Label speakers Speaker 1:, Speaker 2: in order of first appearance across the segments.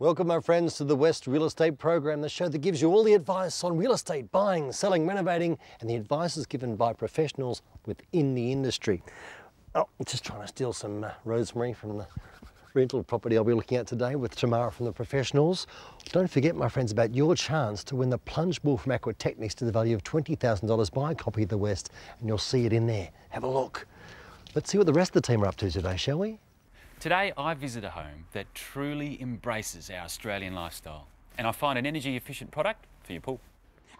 Speaker 1: Welcome, my friends, to the West Real Estate Program, the show that gives you all the advice on real estate, buying, selling, renovating, and the advice is given by professionals within the industry. Oh, I'm just trying to steal some rosemary from the rental property I'll be looking at today with Tamara from the Professionals. Don't forget, my friends, about your chance to win the plunge ball from Aquatechnics to the value of $20,000. Buy a copy of the West and you'll see it in there. Have a look. Let's see what the rest of the team are up to today, shall we?
Speaker 2: Today I visit a home that truly embraces our Australian lifestyle, and I find an energy efficient product for your pool.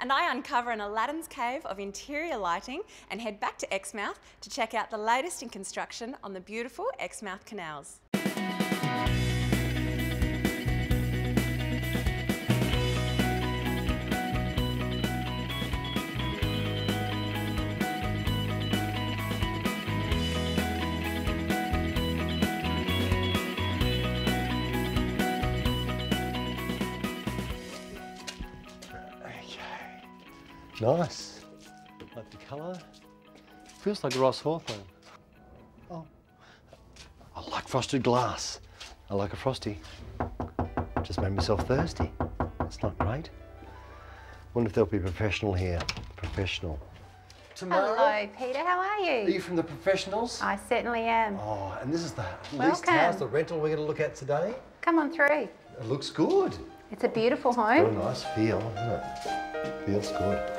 Speaker 3: And I uncover an Aladdin's cave of interior lighting and head back to Exmouth to check out the latest in construction on the beautiful Exmouth canals.
Speaker 1: Nice. Like the colour. Feels like Ross Hawthorne. Oh. I like frosted glass. I like a frosty. Just made myself thirsty. That's not great. Wonder if there'll be professional here. Professional. Tamara?
Speaker 4: Hello, Peter. How are you?
Speaker 1: Are you from the Professionals?
Speaker 4: I certainly am.
Speaker 1: Oh, and this is the leased
Speaker 4: Welcome.
Speaker 1: house, the rental we're going to look at today.
Speaker 4: Come on through.
Speaker 1: It looks good.
Speaker 4: It's a beautiful
Speaker 1: Very
Speaker 4: home.
Speaker 1: nice feel, isn't it? Feels good.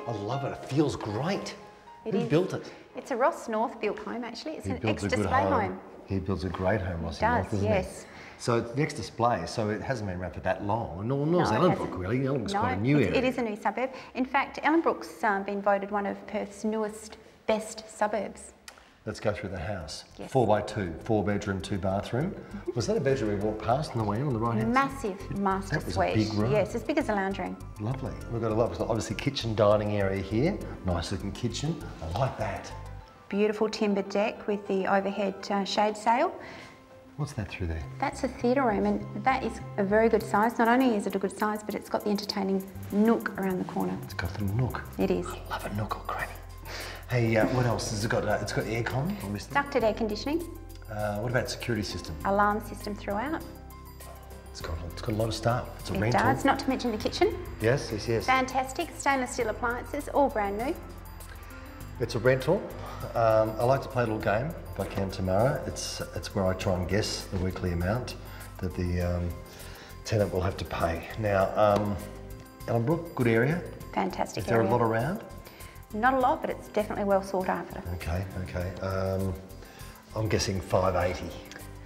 Speaker 1: I love it. It feels great. Who built it?
Speaker 4: It's a Ross North built home, actually. It's
Speaker 1: He
Speaker 4: an
Speaker 1: builds a good
Speaker 4: ex-display home.
Speaker 1: He builds a great home, Ross.
Speaker 4: He does,
Speaker 1: North, doesn't
Speaker 4: yes.
Speaker 1: He? So it's next display, so it hasn't been around for that long. Nor is
Speaker 4: it
Speaker 1: Ellenbrook,
Speaker 4: hasn't.
Speaker 1: really. Ellenbrook's
Speaker 4: No,
Speaker 1: quite a new area.
Speaker 4: it is a new suburb. In fact, Ellenbrook's been voted one of Perth's newest best suburbs.
Speaker 1: Let's go through the house.
Speaker 4: Yes.
Speaker 1: 4x2, 4-bedroom, 2-bathroom. Was that a bedroom we walked past on the way in on the right-hand side?
Speaker 4: Massive master
Speaker 1: That was
Speaker 4: suite.
Speaker 1: a big room.
Speaker 4: Yes, as big as a lounge room.
Speaker 1: Lovely. We've got obviously kitchen dining area here. Nice looking kitchen. I like that.
Speaker 4: Beautiful timber deck with the overhead shade sail.
Speaker 1: What's that through there?
Speaker 4: That's a theatre room, and that is a very good size. Not only is it a good size, but it's got the entertaining nook around the corner.
Speaker 1: It's got the nook.
Speaker 4: It is.
Speaker 1: I love a nook or cranny. Hey, what else? Has it got? It's got aircon, obviously.
Speaker 4: Ducted air conditioning.
Speaker 1: What about security system?
Speaker 4: Alarm system throughout.
Speaker 1: It's got a lot of stuff. It's a
Speaker 4: It
Speaker 1: rental.
Speaker 4: does, not to mention the kitchen.
Speaker 1: Yes.
Speaker 4: Fantastic, stainless steel appliances, all brand new.
Speaker 1: It's a rental. I like to play a little game if I can, Tamara. It's where I try and guess the weekly amount that the tenant will have to pay. Now, Ellenbrook, good area.
Speaker 4: Fantastic
Speaker 1: Is there
Speaker 4: area.
Speaker 1: a lot around?
Speaker 4: Not a lot, but it's definitely well sought after.
Speaker 1: Okay. I'm guessing 580.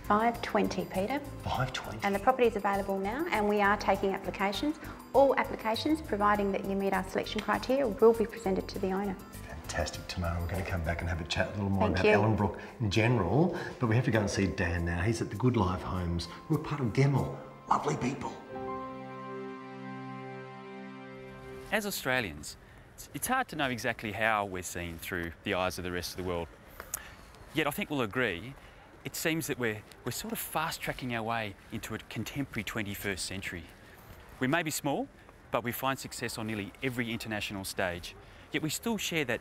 Speaker 4: 520, Peter.
Speaker 1: 520.
Speaker 4: And the property is available now, and we are taking applications. All applications, providing that you meet our selection criteria, will be presented to the owner.
Speaker 1: Fantastic, Tamara. We're going to come back and have a chat a little more
Speaker 4: Thank
Speaker 1: about
Speaker 4: you.
Speaker 1: Ellenbrook in general, but we have to go and see Dan now. He's at the Good Life Homes. We're part of Gemmell. Lovely people.
Speaker 2: As Australians, it's hard to know exactly how we're seen through the eyes of the rest of the world. Yet I think we'll agree, it seems that we're sort of fast-tracking our way into a contemporary 21st century. We may be small, but we find success on nearly every international stage. Yet we still share that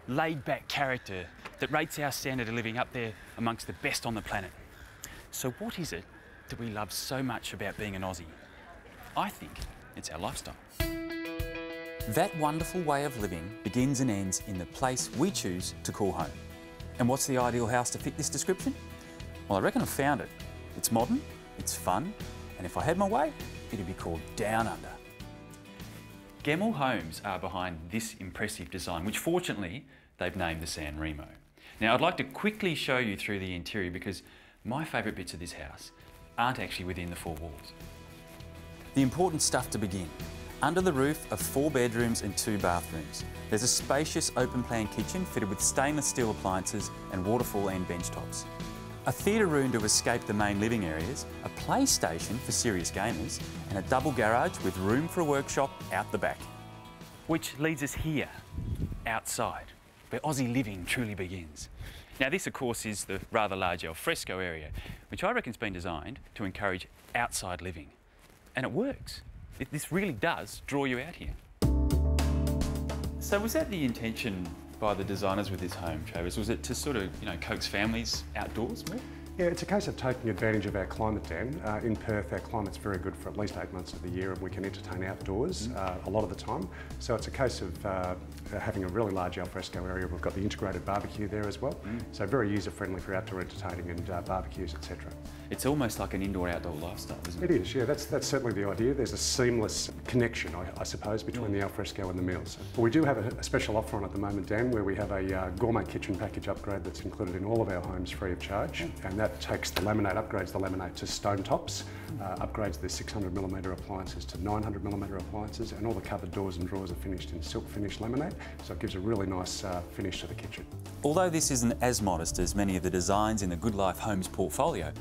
Speaker 2: laid-back character that rates our standard of living up there amongst the best on the planet. So what is it that we love so much about being an Aussie? I think it's our lifestyle. That wonderful way of living begins and ends in the place we choose to call home. And what's the ideal house to fit this description? Well, I reckon I've found it. It's modern, it's fun, and if I had my way, it'd be called Down Under. Gemmell Homes are behind this impressive design, which fortunately they've named the San Remo. Now, I'd like to quickly show you through the interior because my favourite bits of this house aren't actually within the four walls. The important stuff to begin. Under the roof are 4 bedrooms and 2 bathrooms. There's a spacious open-plan kitchen fitted with stainless steel appliances and waterfall and bench tops. A theatre room to escape the main living areas, a PlayStation for serious gamers, and a double garage with room for a workshop out the back. Which leads us here, outside, where Aussie living truly begins. Now this, of course, is the rather large al fresco area, which I reckon's been designed to encourage outside living. And it works. This really does draw you out here. So was that the intention by the designers with this home, Travis? Was it to sort of, coax families outdoors more?
Speaker 5: Yeah, it's a case of taking advantage of our climate, Dan. In Perth, our climate's very good for at least 8 months of the year, and we can entertain outdoors a lot of the time. So it's a case of having a really large alfresco area. We've got the integrated barbecue there as well, so very user-friendly for outdoor entertaining and barbecues, etc.
Speaker 2: It's almost like an indoor-outdoor lifestyle, isn't it?
Speaker 5: It is, yeah. That's certainly the idea. There's a seamless connection, I suppose, between the alfresco and the meals. But we do have a special offer on at the moment, Dan, where we have a gourmet kitchen package upgrade that's included in all of our homes free of charge, and that takes the laminate, upgrades the laminate to stone tops, upgrades the 600mm appliances to 900mm appliances, and all the cupboard doors and drawers are finished in silk finish laminate, so it gives a really nice finish to the kitchen.
Speaker 2: Although this isn't as modest as many of the designs in the Good Life Homes portfolio,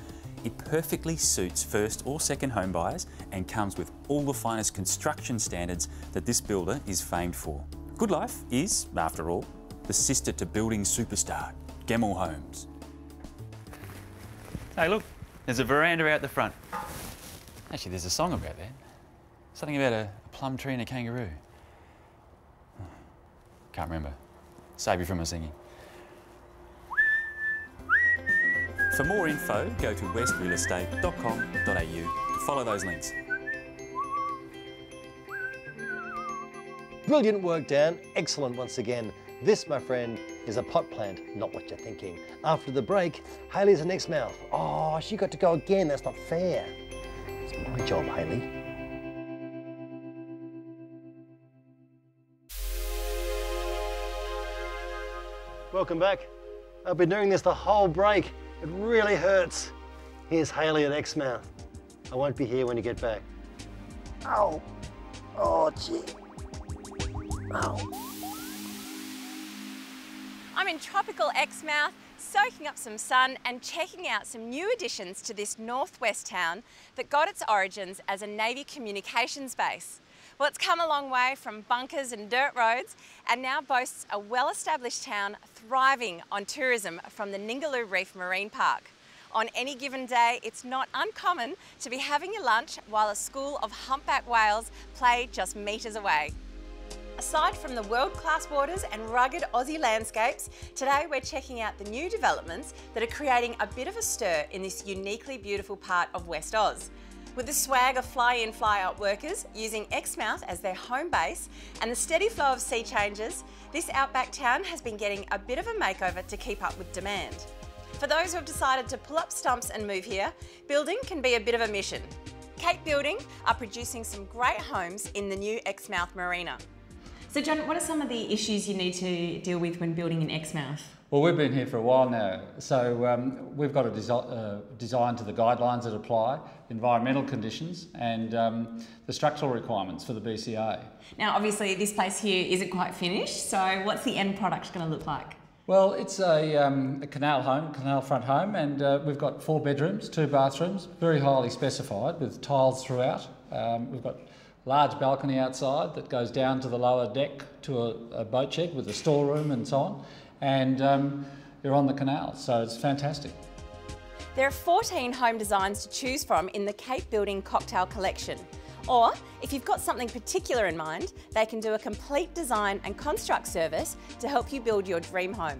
Speaker 2: it perfectly suits first or second home buyers and comes with all the finest construction standards that this builder is famed for. Good Life is, after all, the sister to building superstar, Exmouth Homes. Hey look, there's a veranda out the front. Actually, there's a song about that. Something about a plum tree and a kangaroo. Can't remember. Save you from my singing. For more info, go to westrealestate.com.au to follow those links.
Speaker 1: Brilliant work, Dan. Excellent once again. This, my friend, is a pot plant, not what you're thinking. After the break, Hayley's an Exmouth. Oh, she got to go again. That's not fair. It's my job, Hayley. Welcome back. I've been doing this the whole break. It really hurts. Here's Hayley at Exmouth. I won't be here when you get back. Ow. Oh, gee. Ow.
Speaker 3: I'm in tropical Exmouth, soaking up some sun and checking out some new additions to this northwest town that got its origins as a Navy communications base. Well, it's come a long way from bunkers and dirt roads and now boasts a well-established town thriving on tourism from the Ningaloo Reef Marine Park. On any given day, it's not uncommon to be having your lunch while a school of humpback whales play just metres away. Aside from the world-class waters and rugged Aussie landscapes, today we're checking out the new developments that are creating a bit of a stir in this uniquely beautiful part of West Oz. With the swag of fly-in, fly-out workers using Exmouth as their home base and the steady flow of sea changes, this outback town has been getting a bit of a makeover to keep up with demand. For those who have decided to pull up stumps and move here, building can be a bit of a mission. Cape Building are producing some great homes in the new Exmouth Marina. So John, what are some of the issues you need to deal with when building in Exmouth?
Speaker 6: Well, we've been here for a while now, so we've got a design to the guidelines that apply, environmental conditions and the structural requirements for the BCA.
Speaker 3: Now obviously this place here isn't quite finished, so what's the end product going to look like?
Speaker 6: Well, it's a canal home, canal front home, and we've got 4 bedrooms, 2 bathrooms, very highly specified with tiles throughout. We've got a large balcony outside that goes down to the lower deck to a boat shed with a storeroom and so on. And you're on the canal, so it's fantastic.
Speaker 3: There are 14 home designs to choose from in the Cape Building Cocktail Collection. Or, if you've got something particular in mind, they can do a complete design and construct service to help you build your dream home.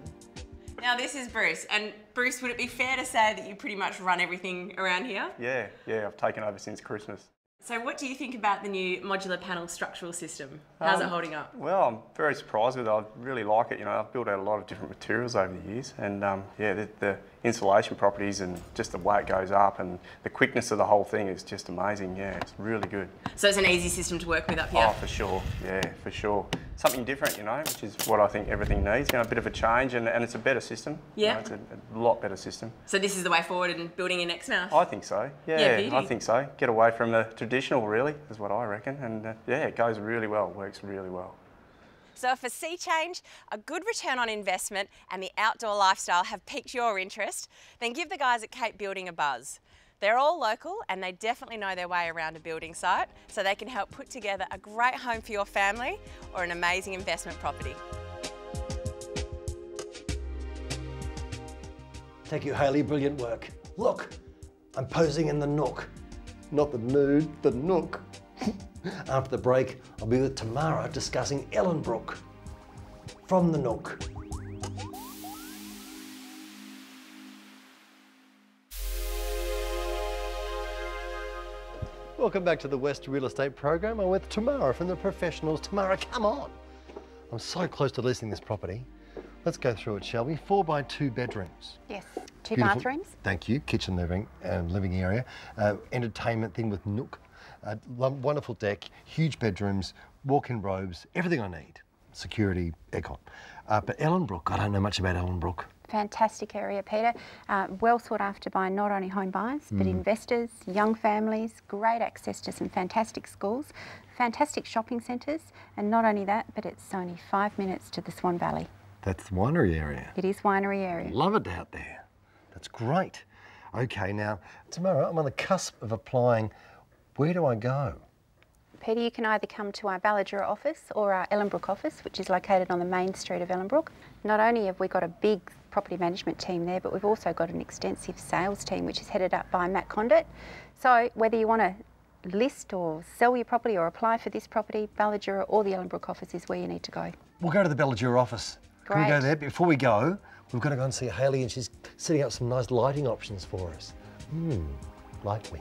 Speaker 3: Now this is Bruce, and Bruce, would it be fair to say that you pretty much run everything around here?
Speaker 7: Yeah, I've taken over since Christmas.
Speaker 3: So what do you think about the new modular panel structural system? How's it holding up?
Speaker 7: Well, I'm very surprised with it. I really like it. You know, I've built out a lot of different materials over the years, and yeah, the insulation properties and just the way it goes up and the quickness of the whole thing is just amazing. Yeah, it's really good.
Speaker 3: So it's an easy system to work with up here?
Speaker 7: Oh, for sure. Yeah, for sure. Something different, you know, which is what I think everything needs. You know, a bit of a change, and it's a better system.
Speaker 3: Yeah.
Speaker 7: You know, it's a lot better system.
Speaker 3: So this is the way forward in building in Exmouth?
Speaker 7: I think so. Yeah, I think so. Get away from the traditional, really, is what I reckon. And yeah, it goes really well, works really well.
Speaker 3: So if a sea change, a good return on investment and the outdoor lifestyle have piqued your interest, then give the guys at Cape Building a buzz. They're all local and they definitely know their way around a building site, so they can help put together a great home for your family or an amazing investment property.
Speaker 1: Thank you, Hayley. Brilliant work. Look, I'm posing in the nook. Not the nude, the nook. After the break, I'll be with Tamara discussing Ellenbrook from the nook. Welcome back to the West Real Estate Program. I'm with Tamara from the Professionals. Tamara, come on. I'm so close to listing this property. Let's go through it, shall we? 4 by 2 bedrooms.
Speaker 4: Yes, 2
Speaker 1: Beautiful.
Speaker 4: bathrooms.
Speaker 1: Thank you. Kitchen, living area. Entertainment thing with nook. Wonderful deck, huge bedrooms, walk-in robes, everything I need. Security, aircon. But Ellenbrook, I don't know much about Ellenbrook.
Speaker 4: Fantastic area, Peter. Well sought after by not only home buyers, but investors, young families, great access to some fantastic schools, fantastic shopping centres, and not only that, but it's only 5 minutes to the Swan Valley.
Speaker 1: That's the winery area.
Speaker 4: It is winery area.
Speaker 1: Love it out there. That's great. Okay, now, Tamara, I'm on the cusp of applying. Where do I go?
Speaker 4: Peter, you can either come to our Balladura office or our Ellenbrook office, which is located on the main street of Ellenbrook. Not only have we got a big property management team there, but we've also got an extensive sales team, which is headed up by Matt Condit. So whether you want to list or sell your property or apply for this property, Balladura or the Ellenbrook office is where you need to go.
Speaker 1: We'll go to the Balladura office. Can we go
Speaker 4: Great.
Speaker 1: there? Before we go, we've got to go and see Hayley, and she's setting up some nice lighting options for us. Like me.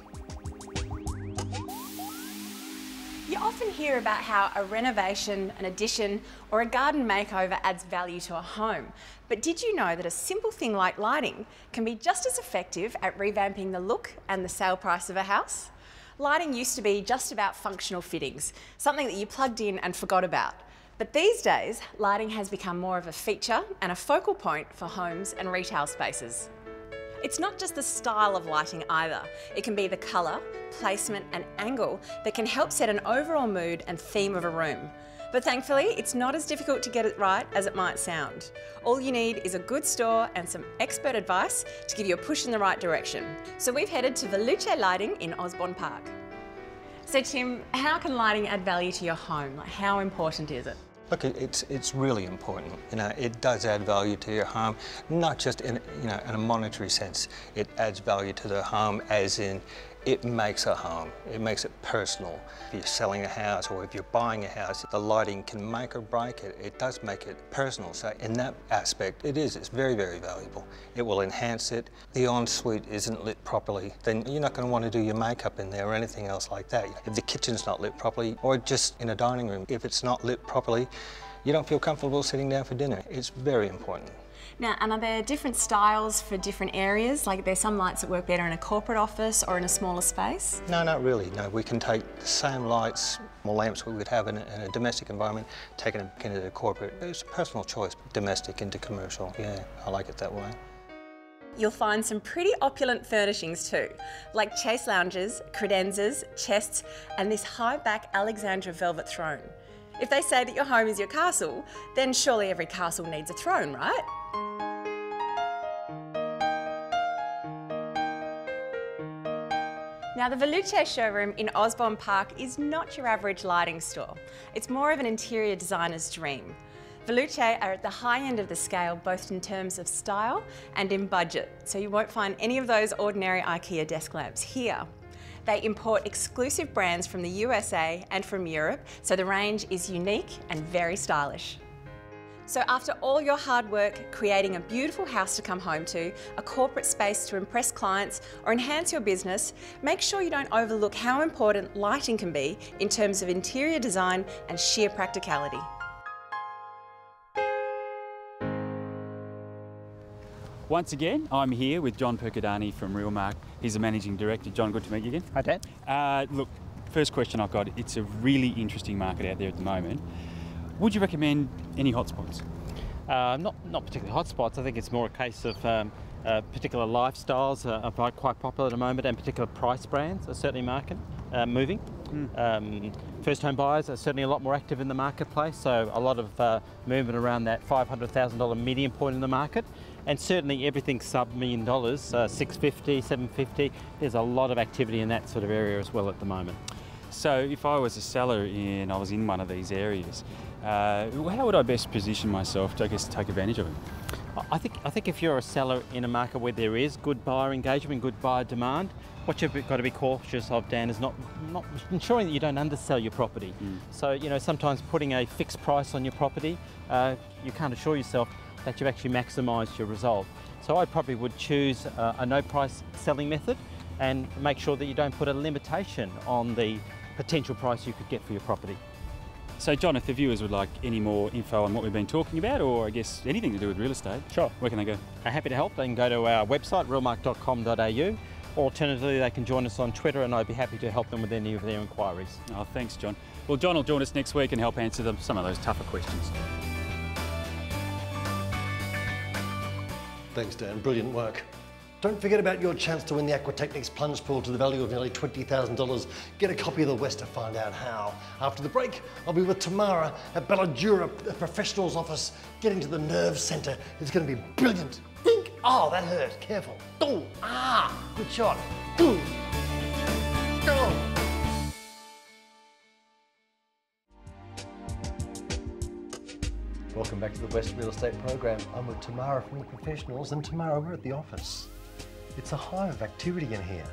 Speaker 3: You often hear about how a renovation, an addition, or a garden makeover adds value to a home. But did you know that a simple thing like lighting can be just as effective at revamping the look and the sale price of a house? Lighting used to be just about functional fittings, something that you plugged in and forgot about. But these days, lighting has become more of a feature and a focal point for homes and retail spaces. It's not just the style of lighting either. It can be the colour, placement and angle that can help set an overall mood and theme of a room. But thankfully, it's not as difficult to get it right as it might sound. All you need is a good store and some expert advice to give you a push in the right direction. So we've headed to Veluce Lighting in Osborne Park. So Tim, how can lighting add value to your home? Like, how important is it?
Speaker 8: Look, it's really important. You know, it does add value to your home, not just in in a monetary sense. It adds value to the home, as in it makes a home. It makes it personal. If you're selling a house or if you're buying a house, the lighting can make or break it. It does make it personal. So in that aspect, it's very, very valuable. It will enhance it. The ensuite isn't lit properly, then you're not going to want to do your makeup in there or anything else like that. If the kitchen's not lit properly, or just in a dining room, if it's not lit properly, you don't feel comfortable sitting down for dinner. It's very important.
Speaker 3: Now, and are there different styles for different areas? Like, there's some lights that work better in a corporate office or in a smaller space?
Speaker 8: No, not really. No, we can take the same lights or lamps we would have in a domestic environment, taking it into the corporate. It's a personal choice, domestic into commercial. Yeah, I like it that way.
Speaker 3: You'll find some pretty opulent furnishings too, like chase lounges, credenzas, chests, and this high-back Alexandra velvet throne. If they say that your home is your castle, then surely every castle needs a throne, right? Now, the Veluce showroom in Osborne Park is not your average lighting store. It's more of an interior designer's dream. Veluce are at the high end of the scale, both in terms of style and in budget, so you won't find any of those ordinary IKEA desk lamps here. They import exclusive brands from the USA and from Europe, so the range is unique and very stylish. So after all your hard work creating a beautiful house to come home to, a corporate space to impress clients or enhance your business, make sure you don't overlook how important lighting can be in terms of interior design and sheer practicality.
Speaker 2: Once again, I'm here with John Percadani from Realmark. He's the Managing Director. John, good to meet you again.
Speaker 9: Hi, Dan.
Speaker 2: Look, first question I've got, it's a really interesting market out there at the moment. Would you recommend any hotspots?
Speaker 9: Not particularly hotspots. I think it's more a case of particular lifestyles are quite popular at the moment, and particular price brands are certainly moving. First home buyers are certainly a lot more active in the marketplace, so a lot of movement around that $500,000 median point in the market. And certainly everything sub $1 million, $650,000, $750,000, there's a lot of activity in that sort of area as well at the moment.
Speaker 2: So if I was a seller and I was in one of these areas, how would I best position myself to, I guess, take advantage of it?
Speaker 9: I think if you're a seller in a market where there is good buyer engagement, good buyer demand, what you've got to be cautious of, Dan, is not ensuring that you don't undersell your property. So, sometimes putting a fixed price on your property, you can't assure yourself that you've actually maximised your result. So I probably would choose a no price selling method, and make sure that you don't put a limitation on the potential price you could get for your property.
Speaker 2: So John, if the viewers would like any more info on what we've been talking about, or I guess anything to do with real estate,
Speaker 9: sure,
Speaker 2: where can they go?
Speaker 9: I'm happy to help. They can go to our website, realmark.com.au, or alternatively they can join us on Twitter, and I'd be happy to help them with any of their inquiries.
Speaker 2: Oh, thanks John. Well, John will join us next week and help answer some of those tougher questions.
Speaker 1: Thanks, Dan. Brilliant work. Don't forget about your chance to win the Aquatechnics plunge pool to the value of nearly $20,000. Get a copy of the West to find out how. After the break, I'll be with Tamara at Balladura, the professionals office, getting to the nerve centre. It's going to be brilliant. Think! Oh, that hurt. Careful. Oh, ah, good shot. Ooh. Oh. Welcome back to the West Real Estate Program. I'm with Tamara from the professionals, and Tamara, we're at the office. It's a hive of activity in here,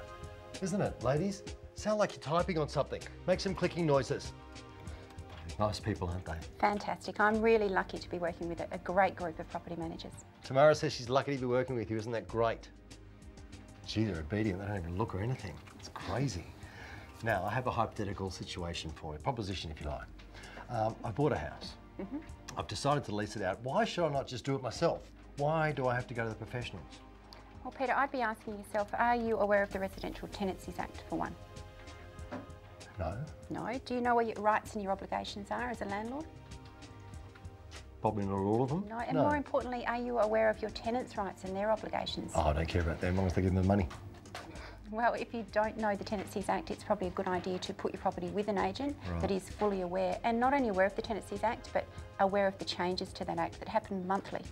Speaker 1: isn't it, ladies? Sound like you're typing on something. Make some clicking noises. Nice people, aren't they?
Speaker 4: Fantastic. I'm really lucky to be working with a great group of property managers.
Speaker 1: Tamara says she's lucky to be working with you. Isn't that great? Gee, they're obedient. They don't even look or anything. It's crazy. Now, I have a hypothetical situation for you, proposition if you like. I bought a house. I've decided to lease it out. Why should I not just do it myself? Why do I have to go to the professionals?
Speaker 4: Well, Peter, I'd be asking yourself, are you aware of the Residential Tenancies Act, for one?
Speaker 1: No.
Speaker 4: No? Do you know what your rights and your obligations are as a landlord?
Speaker 1: Probably not all of them.
Speaker 4: No, and more importantly, are you aware of your tenants' rights and their obligations?
Speaker 1: Oh, I don't care about them as long as they give them the money.
Speaker 4: Well, if you don't know the Tenancies Act, it's probably a good idea to put your property with an agent that is fully aware, and not only aware of the Tenancies Act, but aware of the changes to that Act that happen monthly.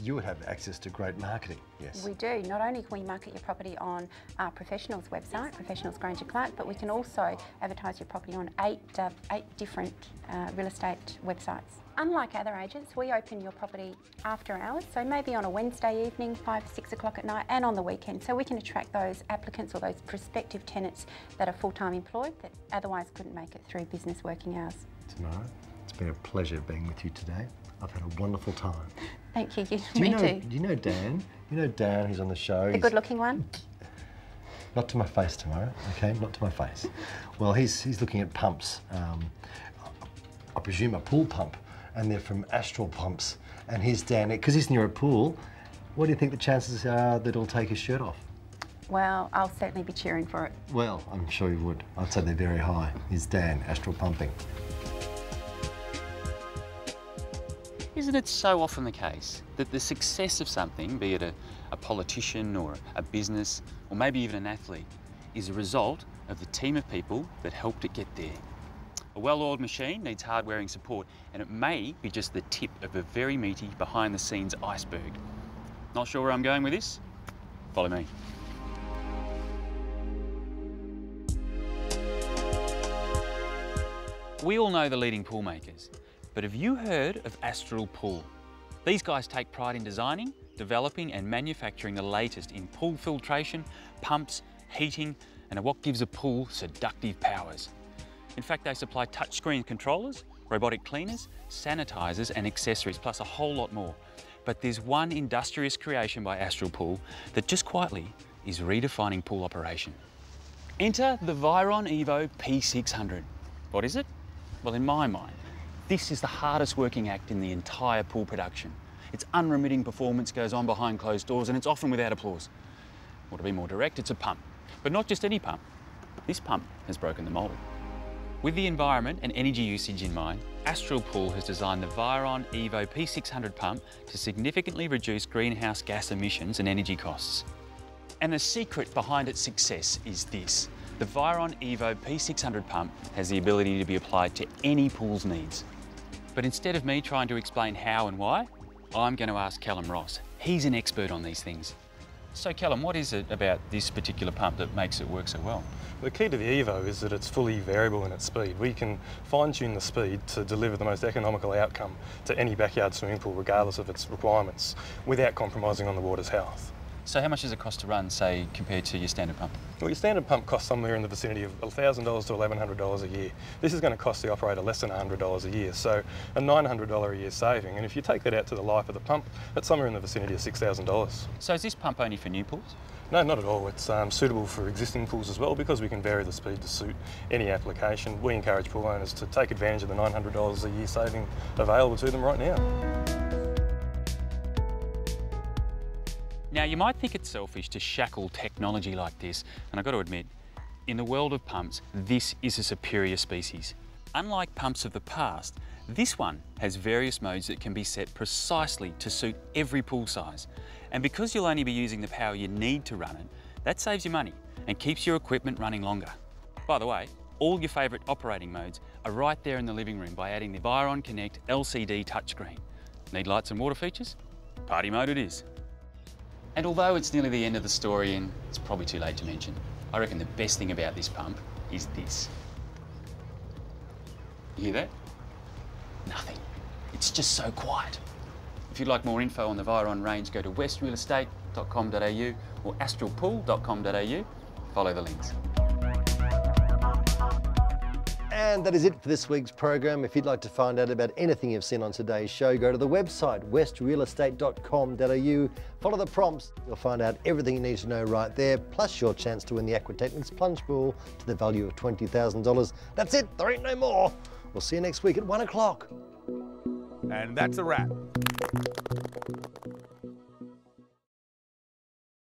Speaker 1: You would have access to great marketing, yes.
Speaker 4: We do. Not only can we market your property on our Professionals website, Professionals Granger Clark, but we can also advertise your property on eight different real estate websites. Unlike other agents, we open your property after hours, so maybe on a Wednesday evening, 5, 6 o'clock at night, and on the weekend, so we can attract those applicants or those prospective tenants that are full-time employed that otherwise couldn't make it through business working hours.
Speaker 1: Tamara, it's been a pleasure being with you today. I've had a wonderful time.
Speaker 4: Thank you.
Speaker 1: Me too. Do you know Dan? You know Dan, who's on the show?
Speaker 4: The good-looking one?
Speaker 1: Not to my face, Tamara, okay? Not to my face. Well, he's looking at pumps. I presume a pool pump, and they're from Astral Pumps. And here's Dan, because he's near a pool, what do you think the chances are that he'll take his shirt off?
Speaker 4: Well, I'll certainly be cheering for it.
Speaker 1: Well, I'm sure you would. I'd say they're very high. Here's Dan, Astral Pumping.
Speaker 2: Isn't it so often the case that the success of something, be it a politician or a business, or maybe even an athlete, is a result of the team of people that helped it get there? A well-oiled machine needs hard-wearing support, and it may be just the tip of a very meaty, behind-the-scenes iceberg. Not sure where I'm going with this? Follow me. We all know the leading pool makers, but have you heard of Astral Pool? These guys take pride in designing, developing and manufacturing the latest in pool filtration, pumps, heating, and what gives a pool seductive powers. In fact, they supply touchscreen controllers, robotic cleaners, sanitizers and accessories, plus a whole lot more. But there's one industrious creation by Astral Pool that just quietly is redefining pool operation. Enter the Viron Evo P600. What is it? Well, in my mind, this is the hardest working act in the entire pool production. Its unremitting performance goes on behind closed doors, and it's often without applause. Or to be more direct, it's a pump. But not just any pump. This pump has broken the mould. With the environment and energy usage in mind, Astral Pool has designed the Viron Evo P600 pump to significantly reduce greenhouse gas emissions and energy costs. And the secret behind its success is this. The Viron Evo P600 pump has the ability to be applied to any pool's needs. But instead of me trying to explain how and why, I'm going to ask Callum Ross. He's an expert on these things. So Callum, what is it about this particular pump that makes it work so well?
Speaker 10: The key to the Evo is that it's fully variable in its speed. We can fine-tune the speed to deliver the most economical outcome to any backyard swimming pool, regardless of its requirements, without compromising on the water's health.
Speaker 2: So how much does it cost to run, say, compared to your standard pump?
Speaker 10: Well, your standard pump costs somewhere in the vicinity of $1,000 to $1,100 a year. This is going to cost the operator less than $100 a year, so a $900 a year saving. And if you take that out to the life of the pump, that's somewhere in the vicinity of $6,000.
Speaker 2: So is this pump only for new pools?
Speaker 10: No, not at all. It's suitable for existing pools as well because we can vary the speed to suit any application. We encourage pool owners to take advantage of the $900 a year saving available to them right now.
Speaker 2: Now, you might think it's selfish to shackle technology like this, and I've got to admit, in the world of pumps, this is a superior species. Unlike pumps of the past, this one has various modes that can be set precisely to suit every pool size. And because you'll only be using the power you need to run it, that saves you money and keeps your equipment running longer. By the way, all your favourite operating modes are right there in the living room by adding the Viron Connect LCD touchscreen. Need lights and water features? Party mode it is. And although it's nearly the end of the story and it's probably too late to mention, I reckon the best thing about this pump is this. You hear that? Nothing. It's just so quiet. If you'd like more info on the Viron range, go to westrealestate.com.au or astralpool.com.au. Follow the links.
Speaker 1: And that is it for this week's program. If you'd like to find out about anything you've seen on today's show, go to the website westrealestate.com.au. Follow the prompts. You'll find out everything you need to know right there, plus your chance to win the Aquatechnics plunge pool to the value of $20,000. That's it. There ain't no more. We'll see you next week at 1 o'clock.
Speaker 11: And that's a wrap.